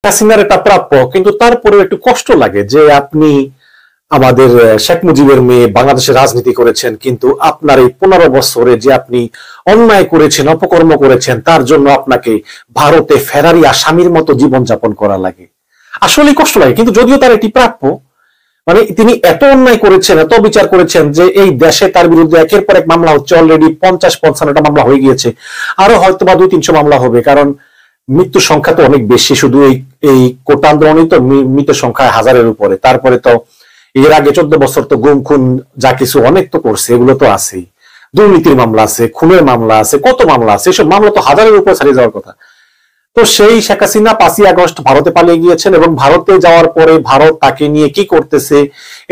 হাসিনার এটা প্রাপ্য, কিন্তু তারপরে একটু কষ্ট লাগে যে আপনি আমাদের শেখ মুজিবের মেয়ে বাংলাদেশে রাজনীতি করেছেন, কিন্তু আপনার এই 15 বছরে যে আপনি অন্যায় করেছেন, অপকর্ম করেছেন, তার জন্য আপনাকে ভারতে ফেরারি আসামির মতো জীবনযাপন করা লাগে। আসলে কষ্ট লাগে, কিন্তু যদিও তার এটি প্রাপ্য। মানে তিনি এত অন্যায় করেছেন, এত বিচার করেছেন যে এই দেশে তার বিরুদ্ধে একের পর এক মামলা হচ্ছে। অলরেডি 50-55টা মামলা হয়ে গিয়েছে, আরো হয়তো বা 200-300 মামলা হবে, কারণ মৃত্যুর সংখ্যা তো অনেক বেশি। শুধু এই কোটা আন্দোলনই তো মৃতের সংখ্যা 1000-এর উপরে। তারপরে তো এর আগে 14 বছর তো গুম খুন যা কিছু অনেক তো করছে, এগুলো তো আছেই। দুর্নীতির মামলা আছে, খুনের মামলা আছে, কত মামলা আছে, এসব মামলা তো 1000-এর উপরে ছাড়িয়ে যাওয়ার কথা। তো সেই শেখ হাসিনা 5ই আগস্ট ভারতে পালিয়ে গিয়েছেন, এবং ভারতে যাওয়ার পরে ভারত তাকে নিয়ে কি করতেছে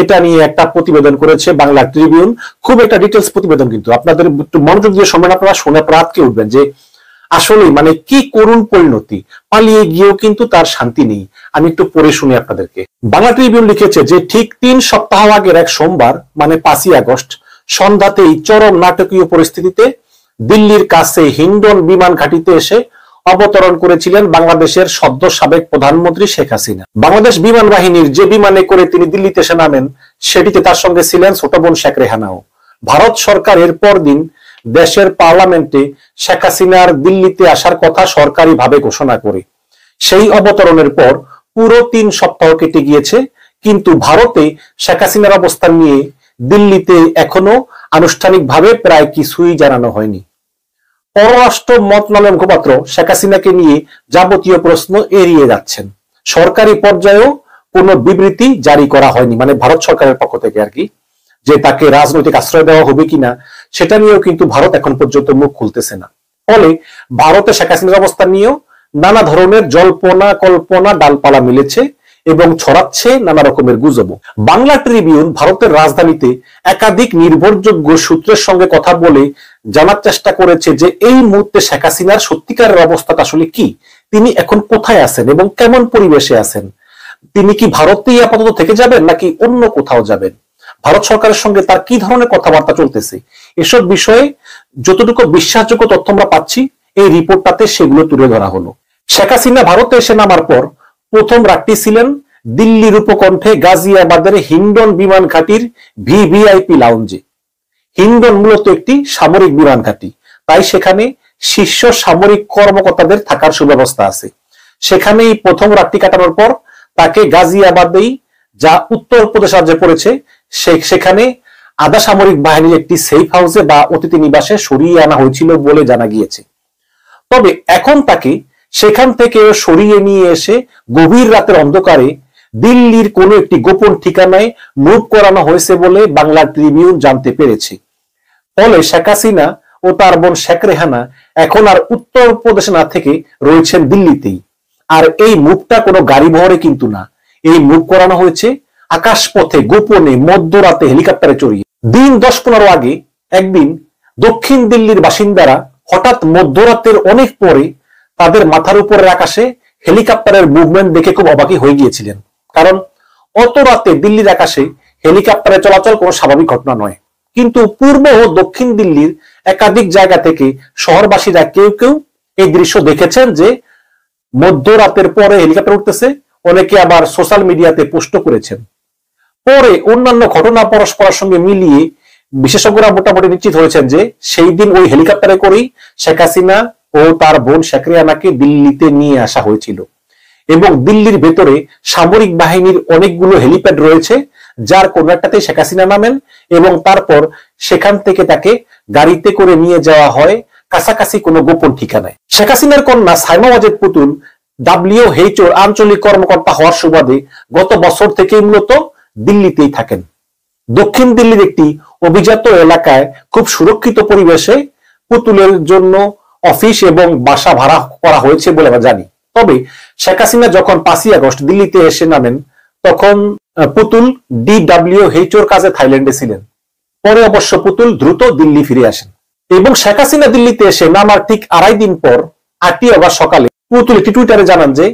এটা নিয়ে একটা প্রতিবেদন করেছে বাংলা ট্রিবিউন। খুব একটা ডিটেলস প্রতিবেদন, কিন্তু আপনাদের একটু মনোযোগ দিয়ে শুনবেন, আপনারা শুনে আটকে উঠবেন যে আসলে মানে কি করুণ পরিণতি। পালিয়ে গিয়েও কিন্তু তার শান্তি নেই। আমি একটু পড়ে শুনি আপনাদেরকে। বাংলা ট্রিবিউন লিখেছে যে ঠিক 3 সপ্তাহ আগের এক সোমবার, মানে 5ই আগস্ট সন্ধ্যাতেই চরম নাটকীয় পরিস্থিতিতে দিল্লির কাছে হিন্ডন বিমান ঘাঁটিতে এসে অবতরণ করেছিলেন বাংলাদেশের সদ্য সাবেক প্রধানমন্ত্রী শেখ হাসিনা। বাংলাদেশ বিমান বাহিনীর যে বিমানে করে তিনি দিল্লিতে এসে নামেন, সেটিতে তার সঙ্গে ছিলেন ছোট বোন শেখ রেহানাও। ভারত সরকার এর পরদিন দেশের পার্লামেন্টে শেখ হাসিনার দিল্লিতে আসার কথা সরকারিভাবে ঘোষণা করে। সেই অবতরণের পর পুরো 3 সপ্তাহ কেটে গিয়েছে, কিন্তু ভারতে শেখ হাসিনার অবস্থান নিয়ে দিল্লিতে এখনো আনুষ্ঠানিকভাবে প্রায় কিছুই জানানো হয়নি। পররাষ্ট্র মন্ত্রণালয়ের মুখপাত্র শেখ হাসিনাকে নিয়ে যাবতীয় প্রশ্ন এড়িয়ে যাচ্ছেন। সরকারি পর্যায়েও কোনো বিবৃতি জারি করা হয়নি, মানে ভারত সরকারের পক্ষ থেকে আর কি, যে তাকে রাজনৈতিক আশ্রয় দেওয়া হবে কিনা সেটা নিয়েও কিন্তু ভারত এখন পর্যন্ত মুখ খুলতেছে না। ফলে ভারতে শেখ হাসিনার অবস্থান নিয়েও নানা ধরনের জল্পনা কল্পনা ডালপালা মিলেছে এবং ছড়াচ্ছে নানা রকমের গুজব। বাংলা ট্রিবিউন ভারতের রাজধানীতে একাধিক নির্ভরযোগ্য সূত্রের সঙ্গে কথা বলে জানার চেষ্টা করেছে যে এই মুহূর্তে শেখ হাসিনার সত্যিকারের অবস্থাটা আসলে কি, তিনি এখন কোথায় আছেন এবং কেমন পরিবেশে আছেন, তিনি কি ভারতেই আপাতত থেকে যাবেন নাকি অন্য কোথাও যাবেন, ভারত সরকারের সঙ্গে তার কি ধরনের কথাবার্তা চলতেছে, এসব বিষয়ে যতটুকু বিশ্বাসযোগ্য তথ্য আমরা পাচ্ছি এই রিপোর্টটাতে সেগুলো তুলে ধরা হলো। শেখ হাসিনা ভারতে এসে নামার পর প্রথম রাতটি ছিলেন দিল্লির উপকণ্ঠে গাজিয়াবাদের হিন্ডন বিমান ঘাঁটির ভিভিআইপি লাউঞ্জে। হিন্ডন মূলত একটি সামরিক বিমান ঘাঁটি, তাই সেখানে শীর্ষ সামরিক কর্মকর্তাদের থাকার সুব্যবস্থা আছে। সেখানেই প্রথম রাতটি কাটানোর পর তাকে গাজিয়াবাদেই, যা উত্তরপ্রদেশ রাজ্যে পড়েছে, সেখানে আধা সামরিক বাহিনীর একটি সেফ হাউসে বা অতিথি নিবাসে সরিয়ে আনা হয়েছিল বলে জানা গিয়েছে। তবে এখন তাকে সেখান থেকে সরিয়ে নিয়ে এসে গভীর রাতের অন্ধকারে দিল্লির কোনো একটি গোপন ঠিকানায় মুভ করানো হয়েছে বলে বাংলা ট্রিবিউন জানতে পেরেছে। ফলে শেখ হাসিনা ও তার বোন শেখ রেহানা এখন আর উত্তরপ্রদেশে না থেকে রয়েছেন দিল্লিতেই। আর এই মুভটা কোনো গাড়ি বহরে কিন্তু না, এই মুভ করানো হয়েছে আকাশপথে গোপনে মধ্যরাতে হেলিকপ্টারে চড়িয়ে। দিন 10-15 আগে একদিন দক্ষিণ দিল্লির বাসিন্দারা হঠাৎ মধ্যরাতের অনেক পরে তাদের মাথার উপরের আকাশে হেলিকপ্টারের মুভমেন্ট দেখে খুব অবাকই হয়ে গিয়েছিলেন, কারণ অত রাতে দিল্লির আকাশে হেলিকপ্টারে চলাচল কোনো স্বাভাবিক ঘটনা নয়। কিন্তু পূর্ব ও দক্ষিণ দিল্লির একাধিক জায়গা থেকে শহরবাসীরা কেউ কেউ এই দৃশ্য দেখেছেন যে মধ্যরাতের পরে হেলিকপ্টার উঠতেছে, অনেকে আবার সোশ্যাল মিডিয়াতে পোস্ট করেছেন। পরে অন্যান্য ঘটনা পরস্পরের সঙ্গে মিলিয়ে বিশেষজ্ঞরা মোটামুটি নিশ্চিত হয়েছেন যে সেই দিন ওই হেলিকপ্টারে করেই শেখ হাসিনা ও তার বোন শেখ রেহানাকে দিল্লিতে নিয়ে আসা হয়েছিল। এবং দিল্লির ভেতরে সামরিক বাহিনীর অনেকগুলো হেলিপ্যাড রয়েছে, যার কোনো একটাতে শেখ হাসিনা নামেন এবং তারপর সেখান থেকে তাকে গাড়িতে করে নিয়ে যাওয়া হয় কাছাকাছি কোনো গোপন ঠিকানায়। শেখ হাসিনার কন্যা সাইমা ওয়াজেদ পুতুল WHO আঞ্চলিক কর্মকর্তা হওয়ার সুবাদে গত বছর থেকেই মূলত দিল্লিতেই থাকেন। দক্ষিণ দিল্লির একটি অভিজাত এলাকায় খুব সুরক্ষিত পরিবেশে পুতুলের জন্য অফিস এবং বাসা ভাড়া করা হয়েছে বলে আমরা জানি। তবে শেখ হাসিনা যখন 5ই আগস্ট দিল্লিতে এসে নামেন, তখন পুতুল WHO কাজে থাইল্যান্ডে ছিলেন। পরে অবশ্য পুতুল দ্রুত দিল্লি ফিরে আসেন এবং শেখ হাসিনা দিল্লিতে এসে নামার ঠিক 2.5 দিন পর 8ই আগস্ট সকালে পুতুল একটি টুইটারে জানান যে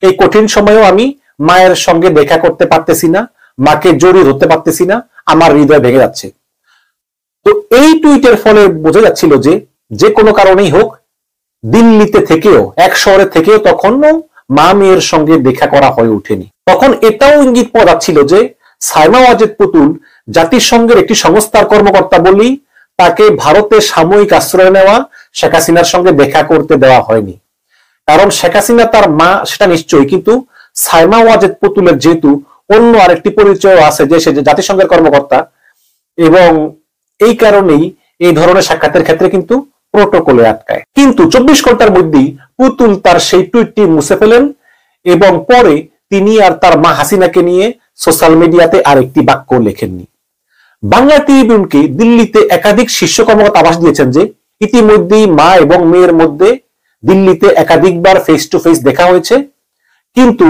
এই কঠিন সময়েও আমি মায়ের সঙ্গে দেখা করতে পারতেছি না, মাকে জড়িয়ে ধরতে পারতেছি না, আমার হৃদয় ভেঙে যাচ্ছে। তো এই টুইটের ফলে বোঝা যাচ্ছিল যে যে কোনো কারণেই হোক দিল্লিতে থেকেও, এক শহরে থেকেও তখনও মা মেয়ের সঙ্গে দেখা করা হয়ে ওঠেনি। তখন এটাও ইঙ্গিত পাওয়া যাচ্ছিল যে সাইমা ওয়াজেদ পুতুল জাতিসংঘের একটি সংস্থার কর্মকর্তা বলেই তাকে ভারতে সাময়িক আশ্রয় নেওয়া, শেখ হাসিনার সঙ্গে দেখা করতে দেওয়া হয়নি। কারণ শেখ হাসিনা তার মা সেটা নিশ্চয়ই, কিন্তু সাইমা ওয়াজেদ পুতুলের যেহেতু অন্য আরেকটি পরিচয় আছে যে সে জাতিসংঘের কর্মকর্তা, এবং এই কারণেই এই ধরনের সাক্ষাতের ক্ষেত্রে কিন্তু প্রোটোকলে আটকায়। কিন্তু 24 ঘন্টার মধ্যেই পুতুল তার সেই টুইটটি মুছে ফেলেন এবং পরে তিনি আর তার মা হাসিনাকে নিয়ে সোশ্যাল মিডিয়াতে আরেকটি বাক্য লেখেননি। বাংলা ট্রিবিউনকে দিল্লিতে একাধিক শীর্ষ কর্মকর্তা আভাস দিয়েছেন যে ইতিমধ্যেই মা এবং মেয়ের মধ্যে দিল্লিতে একাধিকবার ফেস টু ফেস দেখা হয়েছে, কিন্তু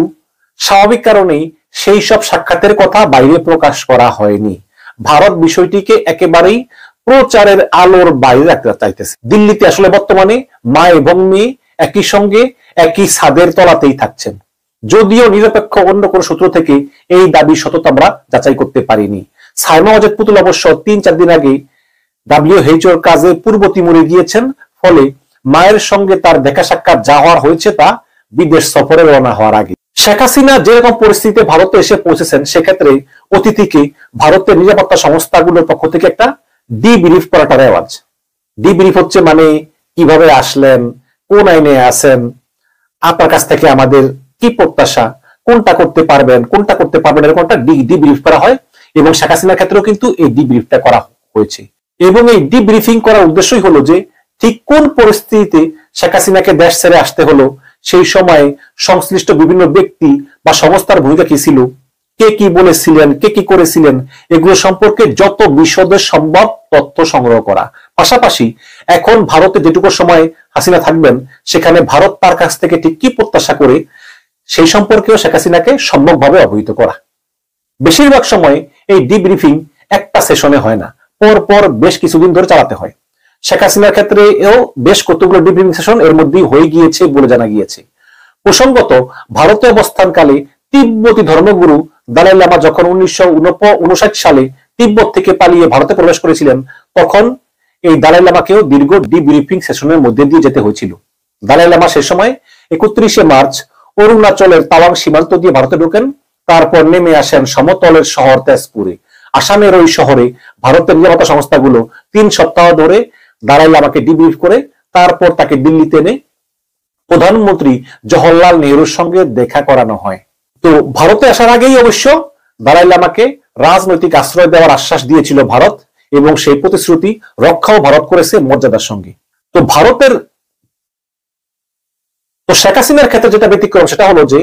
স্বাভাবিক কারণেই সেই সব সাক্ষাতের কথা বাইরে প্রকাশ করা হয়নি। ভারত বিষয়টিকে একেবারেই প্রচারের আলোর বাইরে রাখতে চাইতেছে। দিল্লিতে আসলে বর্তমানে মা এবং মেয়ে একই সঙ্গে একই ছাদের তলাতেই থাকছেন, যদিও নিরপেক্ষ অন্য কোন সূত্র থেকে এই দাবি সততা আমরা যাচাই করতে পারিনি। সাইমা ওয়াজেদ পুতুল অবশ্য 3-4 দিন আগে WHO কাজে পূর্ব তিমুরে গিয়েছেন, ফলে মায়ের সঙ্গে তার দেখা সাক্ষাৎ যা হওয়ার হয়েছে তা বিদেশ সফরে রওনা হওয়ার আগে। শেখ হাসিনা যেরকম পরিস্থিতিতে ভারতে এসে পৌঁছেছেন, সেক্ষেত্রে অতিথিকে ভারতের নিরাপত্তা সংস্থাগুলোর পক্ষ থেকে একটা ডিব্রিফ করাটা রেওয়াজ। ডিব্রিফ হচ্ছে মানে কিভাবে আসলেন, কোন আইনে আছেন, আপনার কাছ থেকে আমাদের কি প্রত্যাশা, কোনটা করতে পারবেন কোনটা করতে পারবেন, এরকম একটা ডিব্রিফ করা হয়। এবং শেখ হাসিনার ক্ষেত্রেও কিন্তু এই ডিব্রিফটা করা হয়েছে। এবং এই ডিব্রিফিং করার উদ্দেশ্যই হলো যে ঠিক কোন পরিস্থিতিতে শেখ হাসিনাকে দেশ ছেড়ে আসতে হলো, সেই সময় সংশ্লিষ্ট বিভিন্ন ব্যক্তি বা সংস্থার ভূমিকা কি ছিল, কে কি বলেছিলেন, কে কি করেছিলেন, এগুলো সম্পর্কে যত বিশদে সম্ভব তথ্য সংগ্রহ করা। পাশাপাশি এখন ভারতে যেটুকু সময় হাসিনা থাকবেন, সেখানে ভারত তার কাছ থেকে ঠিক কি প্রত্যাশা করে সেই সম্পর্কেও শেখ হাসিনাকে সম্যকভাবে অবহিত করা। বেশিরভাগ সময় এই ডিব্রিফিং একটা সেশনে হয় না, পর পর বেশ কিছুদিন ধরে চালাতে হয়। শেখ হাসিনার ক্ষেত্রে এও বেশ কতগুলো ডিব্রিফিং সেশন এর মধ্যেই হয়ে গিয়েছে বলে জানা গিয়েছে। প্রসঙ্গত, ভারতে অবস্থানকালে তিব্বতী ধর্মগুরু দালাই লামা যখন 1959 সালে তিব্বত থেকে পালিয়ে ভারতে প্রবেশ করেছিলেন, তখন এই দালাই লামাকেও দীর্ঘ ডিব্রিফিং সেশনের মধ্যে দিয়ে যেতে হয়েছিল। দালাই লামা সে সময় 31শে মার্চ অরুণাচলের তাওয়াং সীমান্ত দিয়ে ভারতে ঢোকেন, তারপর নেমে আসেন সমতলের শহর তেজপুরে। আসামের ওই শহরে ভারতের নিরাপত্তা সংস্থাগুলো 3 সপ্তাহ ধরে দালাই লামাকে ডিব্রিফ করে তারপর তাকে দিল্লিতে এনে প্রধানমন্ত্রী জওহরলাল নেহরুর সঙ্গে দেখা করানো হয়। তো ভারতে আসার আগেই অবশ্য দালাই লামাকে রাজনৈতিক আশ্রয় দেওয়ার আশ্বাস দিয়েছিল ভারত, এবং সেই প্রতিশ্রুতি রক্ষাও ভারত করেছে মর্যাদার সঙ্গে। তো শেখ হাসিনার ক্ষেত্রে যেটা ব্যতিক্রম, সেটা হলো যে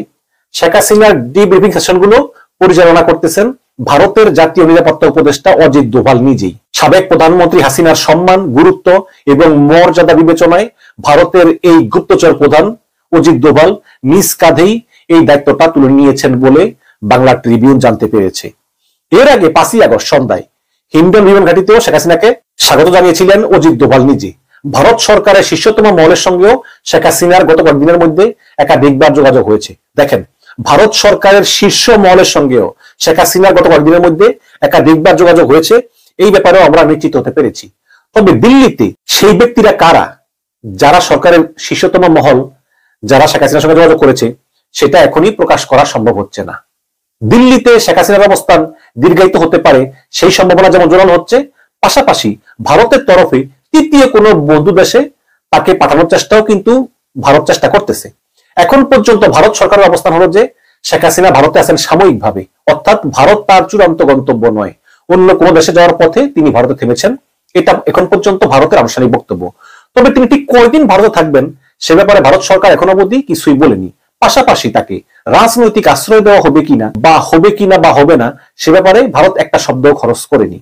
শেখ হাসিনার ডিব্রিফিং সেশনগুলো পরিচালনা করতেছেন ভারতের জাতীয় নিরাপত্তা উপদেষ্টা অজিত দোভাল নিজেই। সাবেক প্রধানমন্ত্রী হাসিনার সম্মান, গুরুত্ব এবং মর্যাদা বিবেচনায় ভারতের এই গুপ্তচর প্রধান অজিত দোভাল নিজ কাঁধেই এই দায়িত্বটা তুলে নিয়েছেন বলে বাংলা ট্রিবিউন জানতে পেরেছে। এর আগে 5ই আগস্ট সন্ধ্যায় হিন্ডন বিমান ঘাঁটিতেও শেখ হাসিনাকে স্বাগত জানিয়েছিলেন অজিত দোভাল নিজে। ভারত সরকারের শীর্ষতম মহলের সঙ্গেও শেখ হাসিনার গত কয়েকদিনের মধ্যে একাধিকবার যোগাযোগ হয়েছে। দেখেন, ভারত সরকারের শীর্ষ মহলের সঙ্গেও শেখ হাসিনার গত কয়েকদিনের মধ্যে একাধিকবার যোগাযোগ হয়েছে, এই ব্যাপারেও আমরা নিশ্চিত হতে পেরেছি। তবে দিল্লিতে সেই ব্যক্তিরা কারা, যারা সরকারের শীর্ষতম মহল, যারা শেখ হাসিনার সঙ্গে যোগাযোগ করেছে, সেটা এখনই প্রকাশ করা সম্ভব হচ্ছে না। দিল্লিতে শেখ হাসিনার অবস্থান দীর্ঘায়িত হতে পারে সেই সম্ভাবনা যেমন জোরালো হচ্ছে, পাশাপাশি ভারতের তরফে তৃতীয় কোন বন্ধু দেশে তাকে পাঠানোর চেষ্টাও কিন্তু ভারত চেষ্টা করতেছে। এখন পর্যন্ত ভারত সরকারের অবস্থান হলো যে শেখ হাসিনা ভারতে আছেন সাময়িকভাবে, অর্থাৎ ভারত তার চূড়ান্ত গন্তব্য নয়। অন্য কোন দেশে যাওয়ার পথে তিনি ভারতে থেমেছেন, এটা এখন পর্যন্ত ভারতের আনুষ্ঠানিক বক্তব্য। তবে তিনি ঠিক কয়দিন ভারতে থাকবেন সে ব্যাপারে ভারত সরকার এখনো অবধি কিছুই বলেনি। পাশাপাশি তাকে রাজনৈতিক আশ্রয় দেওয়া হবে কিনা বা হবে না সে ব্যাপারে ভারত একটা শব্দ খরচ করেনি।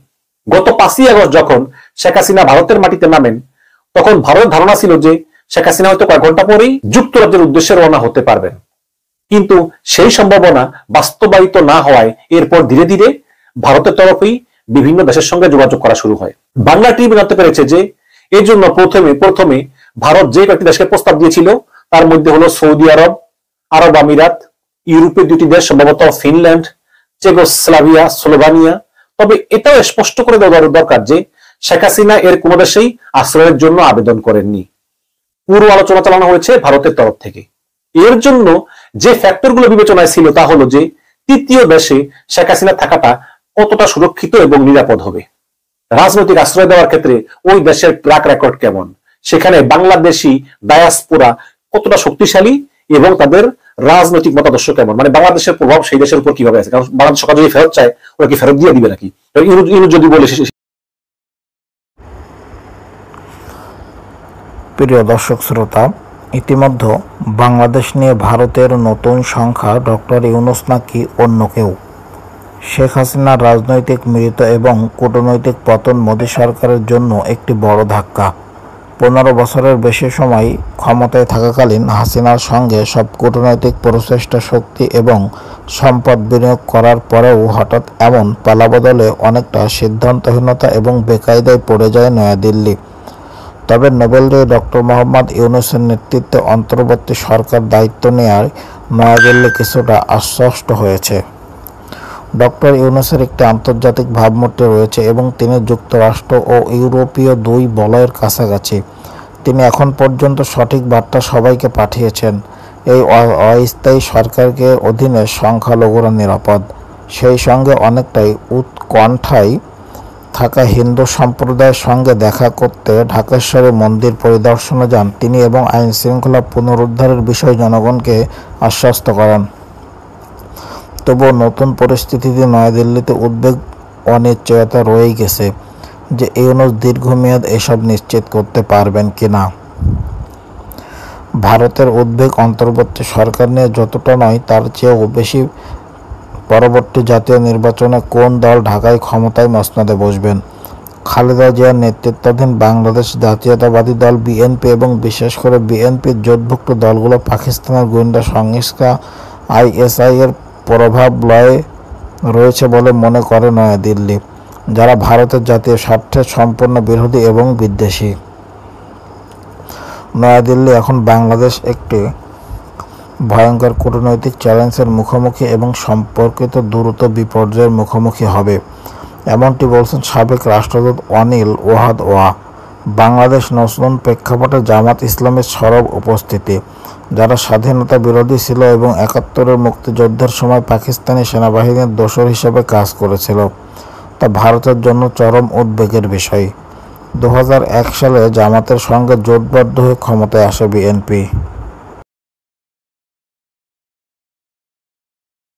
গত 5ই আগস্ট যখন শেখ হাসিনা ভারতের মাটিতে নামেন, তখন ভারতের ধারণা ছিল যে শেখ হাসিনা হয়তো কয়েক ঘন্টা পরেই যুক্তরাজ্যের উদ্দেশ্যে রওনা হতে পারবেন, কিন্তু সেই সম্ভাবনা বাস্তবায়িত না হওয়ায় এরপর ধীরে ধীরে ভারতের তরফেই বিভিন্ন দেশের সঙ্গে যোগাযোগ করা শুরু হয়। বাংলা টিভি জানতে পেরেছে যে এর জন্য প্রথমে ভারত যে কয়েকটি দেশকে প্রস্তাব দিয়েছিল, তার মধ্যে হলো সৌদি আরব, আরব আমিরাত, ইউরোপের 2টি দেশ, সম্ভবত ফিনল্যান্ড, চেকোস্লোভাকিয়া, স্লোভানিয়া। তবে এটাও স্পষ্ট করে দেওয়া দরকার যে শেখ হাসিনা এর কোন দেশেই আশ্রয়ের জন্য আবেদন করেননি। পুরো আলোচনা চালানো হয়েছে ভারতের তরফ থেকে। এর জন্য যে ফ্যাক্টরগুলো বিবেচনায় ছিল তা হলো যে তৃতীয় দেশে শেখ হাসিনা থাকাটা কতটা সুরক্ষিত এবং নিরাপদ হবে, রাজনৈতিক আশ্রয় দেওয়ার ক্ষেত্রে ওই দেশের ট্র্যাক রেকর্ড কেমন, সেখানে বাংলাদেশি ডায়াসপোরা কতটা শক্তিশালী এবং তাদের রাজনৈতিক মতাদর্শ কেমন, মানে বাংলাদেশের প্রভাব সেই দেশের উপর কিভাবে আছে। কারণ বাংলাদেশ সরকার যদি ফেরত চায় ওরা কি ফেরত দিয়ে দিবে নাকি? ইউনূস যদি বলে। প্রিয় দর্শক শ্রোতা, ইতিমধ্যে বাংলাদেশ নিয়ে ভারতের নতুন সংখ্যা ডক্টর ইউনূস নাকি অন্য কেউ। শেখ হাসিনার রাজনৈতিক মৃত্যু এবং কূটনৈতিক পতন মোদী সরকারের জন্য একটি বড় ধাক্কা। 15 বছরের বেশি সময় ক্ষমতায় থাকাকালীন হাসিনার সঙ্গে সব কূটনৈতিক প্রচেষ্টা, শক্তি এবং সম্পদ বিনিয়োগ করার পরেও হঠাৎ এমন পালাবদলে অনেকটা সিদ্ধান্তহীনতা এবং বেকায়দায় পড়ে যায় নয়াদিল্লি। তবে নোবেলজয়ী ডক্টর মোহাম্মদ ইউনূসের নেতৃত্বে অন্তর্বর্তী সরকার দায়িত্ব নেয়ার নয়াদিল্লি কিছুটা আশ্বস্ত হয়েছে। ডক্টর ইউনূসের একটি আন্তর্জাতিক ভাবমূর্তি রয়েছে এবং তিনি যুক্তরাষ্ট্র ও ইউরোপীয় দুই বলয়ের কাছাকাছি। তিনি এখন পর্যন্ত সঠিক বার্তা সবাইকে পাঠিয়েছেন। এই অস্থায়ী সরকারকে অধীনে সংখ্যালঘুরা নিরাপদ। সেই সঙ্গে অনেকটাই উৎকণ্ঠায় থাকা হিন্দু সম্প্রদায়ের সঙ্গে দেখা করতে ঢাকেশ্বরী মন্দির পরিদর্শনে যান তিনি এবং আইন শৃঙ্খলা পুনরুদ্ধারের বিষয়ে জনগণকে আশ্বস্ত করেন। তবুও নতুন পরিস্থিতিতে নয়াদিল্লিতে উদ্বেগ, অনিশ্চয়তা রয়েই গেছে যে ইউনূস দীর্ঘমেয়াদ এসব নিশ্চিত করতে পারবেন কিনা। ভারতের উদ্বেগ অন্তর্বর্তী সরকার নিয়ে যতটা নয় তার চেয়েও বেশি পরবর্তী জাতীয় নির্বাচনে কোন দল ঢাকায় ক্ষমতায় মসনদে বসবেন। খালেদা জিয়ার নেতৃত্বাধীন বাংলাদেশ জাতীয়তাবাদী দল বিএনপি এবং বিশেষ করে বিএনপির জোটভুক্ত দলগুলো পাকিস্তানের গোয়েন্দা সংস্থা আইএসআই এর প্রভাব লয়ে রয়েছে বলে মনে করে নয়াদিল্লি, যারা ভারতের জাতীয় স্বার্থের সম্পূর্ণ বিরোধী এবং বিদ্বেষী। নয়াদিল্লি এখন বাংলাদেশ একটি ভয়ঙ্কর কূটনৈতিক চ্যালেঞ্জের মুখোমুখি এবং সম্পর্কিত দ্রুত বিপর্যয়ের মুখোমুখি হবে, এমনটি বলছেন সাবেক রাষ্ট্রদূত অনিল ওয়াহাদ ওয়া। বাংলাদেশ নতুন প্রেক্ষাপটে জামাত ইসলামের সরব উপস্থিতি, যারা স্বাধীনতা বিরোধী ছিল এবং 71-এর মুক্তিযুদ্ধের সময় পাকিস্তানি সেনাবাহিনীর দোসর হিসেবে কাজ করেছিল, তা ভারতের জন্য চরম উদ্বেগের বিষয়। 2001 সালে জামাতের সঙ্গে জোটবদ্ধ হয়ে ক্ষমতায় আসে বিএনপি।